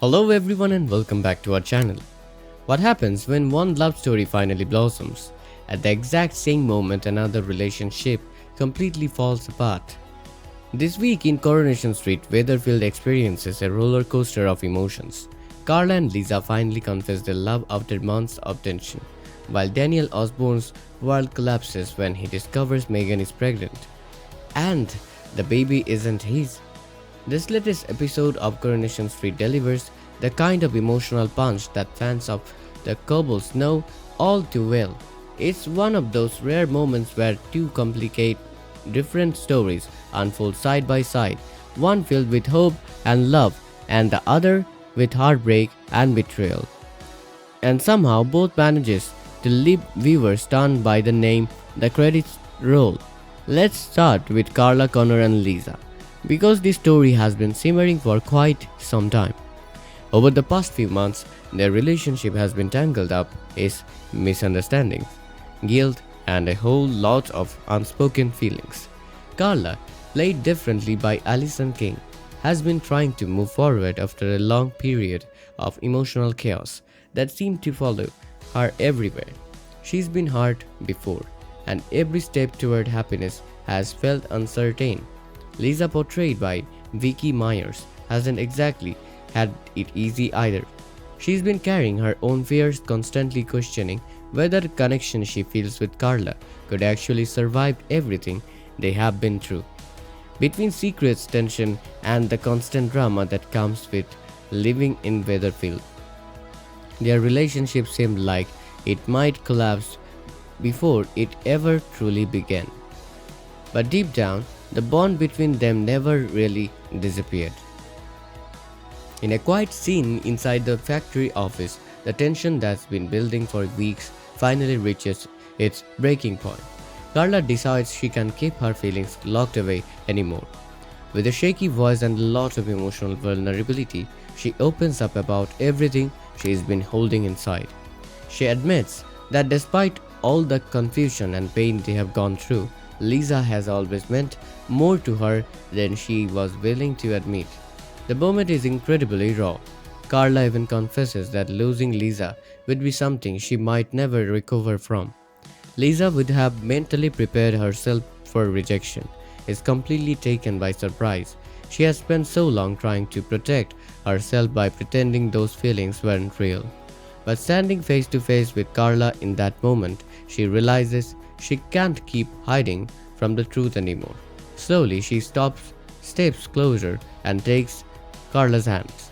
Hello everyone and welcome back to our channel. What happens when one love story finally blossoms? At the exact same moment another relationship completely falls apart. This week in Coronation Street, Weatherfield experiences a roller coaster of emotions. Carla and Lisa finally confess their love after months of tension, while Daniel Osborne's world collapses when he discovers Megan is pregnant. And the baby isn't his. This latest episode of Coronation Street delivers the kind of emotional punch that fans of the Cobbles know all too well. It's one of those rare moments where two complicate different stories unfold side by side, one filled with hope and love, and the other with heartbreak and betrayal. And somehow both manages to leave viewers stunned by the name the credits roll. Let's start with Carla, Connor and Lisa, because this story has been simmering for quite some time. Over the past few months, their relationship has been tangled up in misunderstandings, guilt, and a whole lot of unspoken feelings. Carla, played differently by Alison King, has been trying to move forward after a long period of emotional chaos that seemed to follow her everywhere. She's been hurt before, and every step toward happiness has felt uncertain. Lisa, portrayed by Vicky Myers, hasn't exactly had it easy either. She's been carrying her own fears, constantly questioning whether the connection she feels with Carla could actually survive everything they have been through. Between secrets, tension, and the constant drama that comes with living in Weatherfield, their relationship seemed like it might collapse before it ever truly began. But deep down, the bond between them never really disappeared. In a quiet scene inside the factory office, the tension that's been building for weeks finally reaches its breaking point. Carla decides she can't keep her feelings locked away anymore. With a shaky voice and a lot of emotional vulnerability, she opens up about everything she's been holding inside. She admits that despite all the confusion and pain they have gone through, Lisa has always meant more to her than she was willing to admit. The moment is incredibly raw. Carla even confesses that losing Lisa would be something she might never recover from. Lisa would have mentally prepared herself for rejection, is completely taken by surprise. She has spent so long trying to protect herself by pretending those feelings weren't real. But standing face to face with Carla in that moment, she realizes she can't keep hiding from the truth anymore. Slowly, she steps closer, and takes Carla's hands.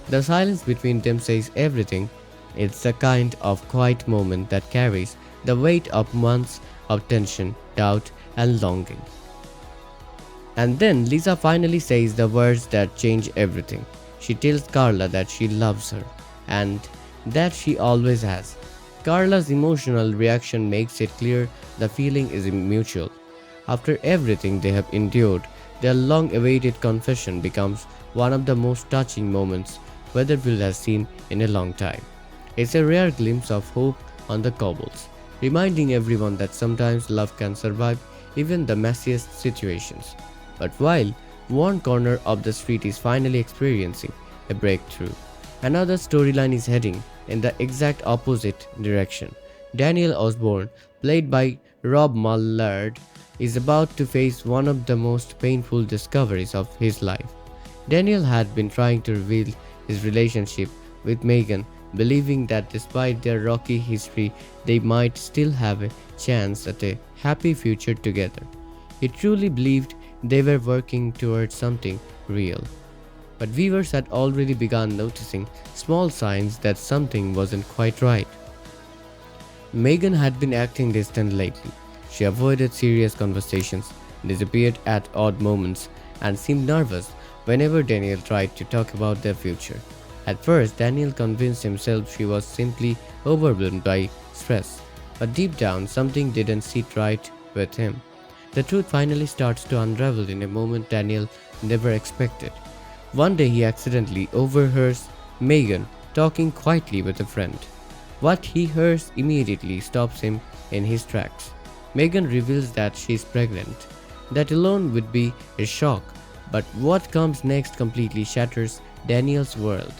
The silence between them says everything. It's the kind of quiet moment that carries the weight of months of tension, doubt, and longing. And then Lisa finally says the words that change everything. She tells Carla that she loves her, and that she always has. Carla's emotional reaction makes it clear the feeling is mutual. After everything they have endured, their long-awaited confession becomes one of the most touching moments Weatherfield has seen in a long time. It's a rare glimpse of hope on the cobbles, reminding everyone that sometimes love can survive even the messiest situations. But while one corner of the street is finally experiencing a breakthrough, another storyline is heading in the exact opposite direction. Daniel Osborne, played by Rob Mullard, is about to face one of the most painful discoveries of his life. Daniel had been trying to reveal his relationship with Megan, believing that despite their rocky history, they might still have a chance at a happy future together. He truly believed they were working towards something real. But viewers had already begun noticing small signs that something wasn't quite right. Megan had been acting distant lately. She avoided serious conversations, disappeared at odd moments, and seemed nervous whenever Daniel tried to talk about their future. At first, Daniel convinced himself she was simply overwhelmed by stress, but deep down, something didn't sit right with him. The truth finally starts to unravel in a moment Daniel never expected. One day, he accidentally overhears Megan talking quietly with a friend. What he hears immediately stops him in his tracks. Megan reveals that she's pregnant. That alone would be a shock, but what comes next completely shatters Daniel's world.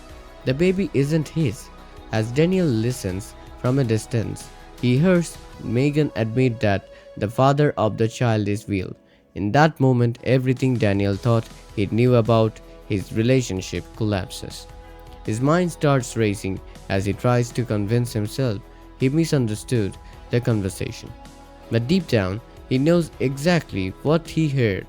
The baby isn't his. As Daniel listens from a distance, he hears Megan admit that the father of the child is Will. In that moment, everything Daniel thought he knew about his relationship collapses. His mind starts racing as he tries to convince himself he misunderstood the conversation. But deep down, he knows exactly what he heard.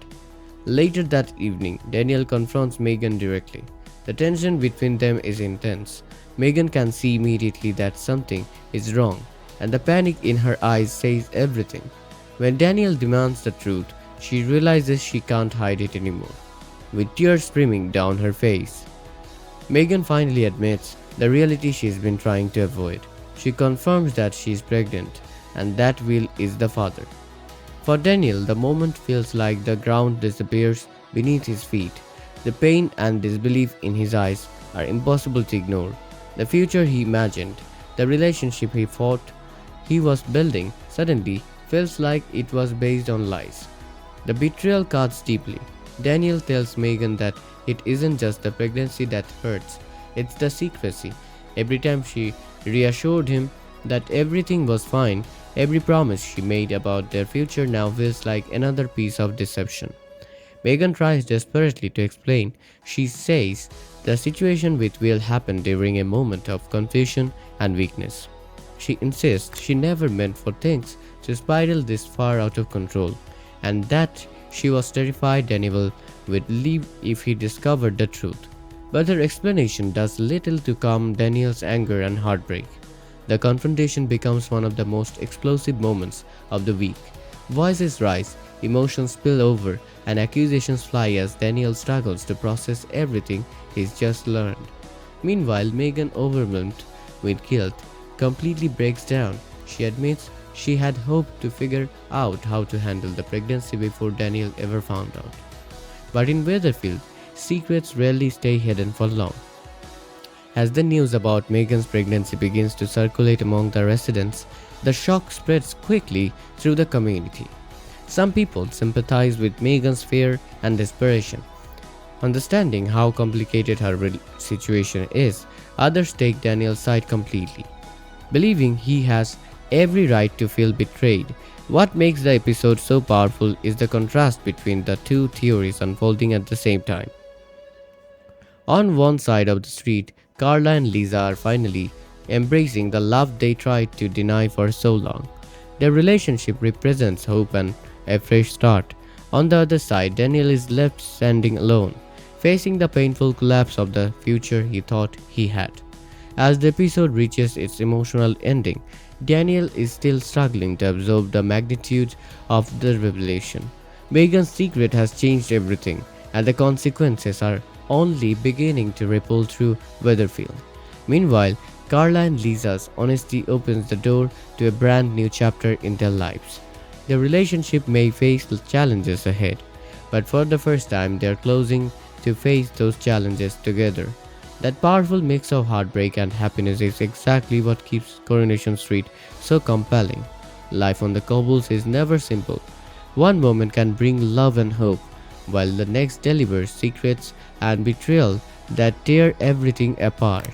Later that evening, Daniel confronts Megan directly. The tension between them is intense. Megan can see immediately that something is wrong, and the panic in her eyes says everything. When Daniel demands the truth, she realizes she can't hide it anymore, with tears streaming down her face. Megan finally admits the reality she's been trying to avoid. She confirms that she is pregnant and that Will is the father. For Daniel, the moment feels like the ground disappears beneath his feet. The pain and disbelief in his eyes are impossible to ignore. The future he imagined, the relationship he thought he was building, suddenly feels like it was based on lies. The betrayal cuts deeply. Daniel tells Megan that it isn't just the pregnancy that hurts, it's the secrecy. Every time she reassured him that everything was fine, every promise she made about their future now feels like another piece of deception. Megan tries desperately to explain. She says the situation with Will happened during a moment of confusion and weakness. She insists she never meant for things to spiral this far out of control, and that she was terrified Daniel would leave if he discovered the truth. But her explanation does little to calm Daniel's anger and heartbreak. The confrontation becomes one of the most explosive moments of the week. Voices rise, emotions spill over, and accusations fly as Daniel struggles to process everything he's just learned. Meanwhile, Megan, overwhelmed with guilt, completely breaks down. She admits she had hoped to figure out how to handle the pregnancy before Daniel ever found out. But in Weatherfield, secrets rarely stay hidden for long. As the news about Megan's pregnancy begins to circulate among the residents, the shock spreads quickly through the community. Some people sympathize with Megan's fear and desperation. Understanding how complicated her situation is, others take Daniel's side completely, believing he has every right to feel betrayed. What makes the episode so powerful is the contrast between the two theories unfolding at the same time. On one side of the street, Carla and Lisa are finally embracing the love they tried to deny for so long. Their relationship represents hope and a fresh start. On the other side, Daniel is left standing alone, facing the painful collapse of the future he thought he had. As the episode reaches its emotional ending, Daniel is still struggling to absorb the magnitude of the revelation. Megan's secret has changed everything, and the consequences are only beginning to ripple through Weatherfield. Meanwhile, Carla and Lisa's honesty opens the door to a brand new chapter in their lives. Their relationship may face challenges ahead, but for the first time they are closing to face those challenges together. That powerful mix of heartbreak and happiness is exactly what keeps Coronation Street so compelling. Life on the cobbles is never simple. One moment can bring love and hope, while the next delivers secrets and betrayal that tear everything apart.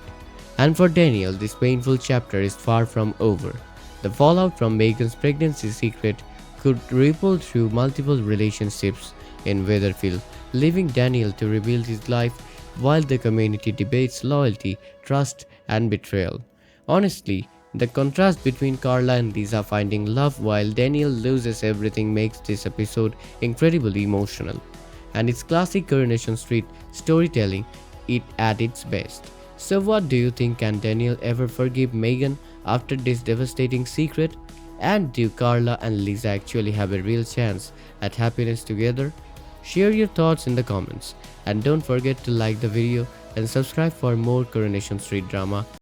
And for Daniel, this painful chapter is far from over. The fallout from Megan's pregnancy secret could ripple through multiple relationships in Weatherfield, leaving Daniel to rebuild his life while the community debates loyalty, trust, and betrayal. Honestly, the contrast between Carla and Lisa finding love while Daniel loses everything makes this episode incredibly emotional, and it's classic Coronation Street storytelling at its best. So what do you think? Can Daniel ever forgive Megan after this devastating secret? And do Carla and Lisa actually have a real chance at happiness together? Share your thoughts in the comments, and don't forget to like the video and subscribe for more Coronation Street drama.